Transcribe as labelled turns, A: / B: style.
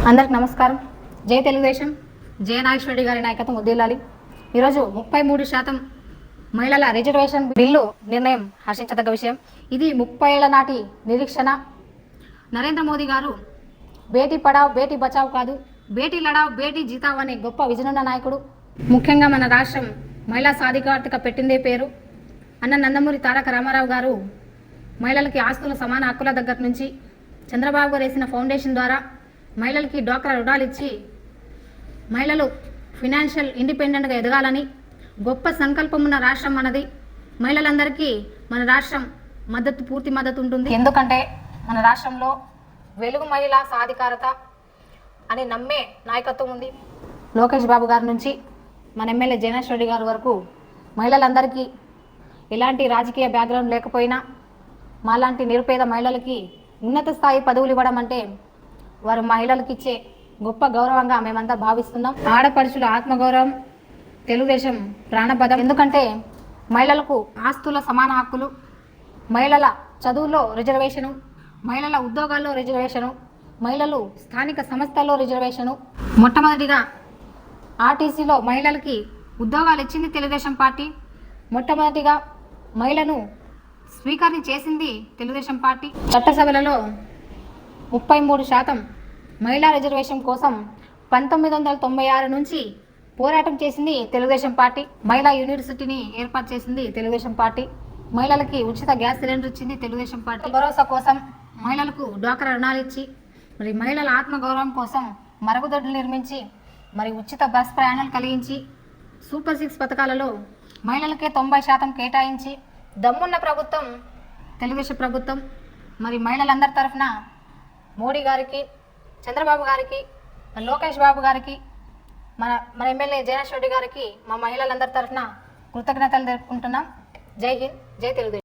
A: అందరికి నమస్కారం. జై తెలుగుదేశం, జయ నాగేశ్వర రెడ్డి గారి నాయకత్వం ఉద్దేలాలి. ఈరోజు 33% మహిళల రిజర్వేషన్ బిల్లు నిర్ణయం హర్షించదగ్గ విషయం. ఇది 30 ఏళ్ల నాటి నిరీక్షణ. నరేంద్ర మోదీ గారు బేటీ పడావ్ బేటీ బచావ్ కాదు, బేటీ లడావ్ బేటీ జీతావ్ అనే గొప్ప విజనున్న నాయకుడు. ముఖ్యంగా మన రాష్ట్రం మహిళా సాధికారతక పెట్టిందే పేరు. అన్న నందమూరి తారక రామారావు గారు మహిళలకి ఆస్తుల సమాన హక్కుల దగ్గర నుంచి చంద్రబాబు గారు వేసిన ఫౌండేషన్ ద్వారా మహిళలకి డ్వాక్రా రుణాలు ఇచ్చి మహిళలు ఫినాన్షియల్ ఇండిపెండెంట్గా ఎదగాలని గొప్ప సంకల్పం ఉన్న రాష్ట్రం మనది. మహిళలందరికీ మన రాష్ట్రం పూర్తి మద్దతు ఉంటుంది. ఎందుకంటే మన రాష్ట్రంలో వెలుగు మహిళా సాధికారత అని నమ్మే నాయకత్వం ఉంది. లోకేష్ బాబు గారి నుంచి మన ఎమ్మెల్యే జయనాథ్ రెడ్డి గారి వరకు మహిళలందరికీ ఎలాంటి రాజకీయ బ్యాక్గ్రౌండ్ లేకపోయినా మాలాంటి నిరుపేద మహిళలకి ఉన్నత స్థాయి పదవులు ఇవ్వడం అంటే వారు మహిళలకు ఇచ్చే గొప్ప గౌరవంగా మేమంతా భావిస్తున్నాం. ఆడపడుచుల ఆత్మగౌరవం తెలుగుదేశం ప్రాణపదం. ఎందుకంటే మహిళలకు ఆస్తుల సమాన హక్కులు, మహిళల చదువులో రిజర్వేషను, మహిళల ఉద్యోగాల్లో రిజర్వేషను, మహిళలు స్థానిక సంస్థల్లో రిజర్వేషను. మొట్టమొదటిగా ఆర్టీసీలో మహిళలకి ఉద్యోగాలు ఇచ్చింది తెలుగుదేశం పార్టీ. మొట్టమొదటిగా మహిళను స్వీకరణ చేసింది తెలుగుదేశం పార్టీ. చట్టసభలలో 33% మహిళా రిజర్వేషన్ కోసం 1996 నుంచి పోరాటం చేసింది తెలుగుదేశం పార్టీ. మహిళా యూనివర్సిటీని ఏర్పాటు చేసింది తెలుగుదేశం పార్టీ. మహిళలకి ఉచిత గ్యాస్ సిలిండర్ ఇచ్చింది తెలుగుదేశం పార్టీ. భరోసా కోసం మహిళలకు డ్వాక్రా రుణాలు ఇచ్చి, మరి మహిళల ఆత్మగౌరవం కోసం మరుగుదొడ్లు నిర్మించి, మరి ఉచిత బస్ ప్రయాణాలు కలిగించి, సూపర్ 6 పథకాలలో మహిళలకే 90% కేటాయించి దమ్మున్న ప్రభుత్వం తెలుగుదేశం ప్రభుత్వం. మరి మహిళలందరి తరఫున మోడీ గారికి, చంద్రబాబు గారికి, లోకేష్ బాబు గారికి, మన ఎమ్మెల్యే జయనాథ్ రెడ్డి గారికి మా మహిళలందరి తరఫున కృతజ్ఞతలు తెలుపుకుంటున్నాం. జై హింద్, జై తెలుగుదేశం.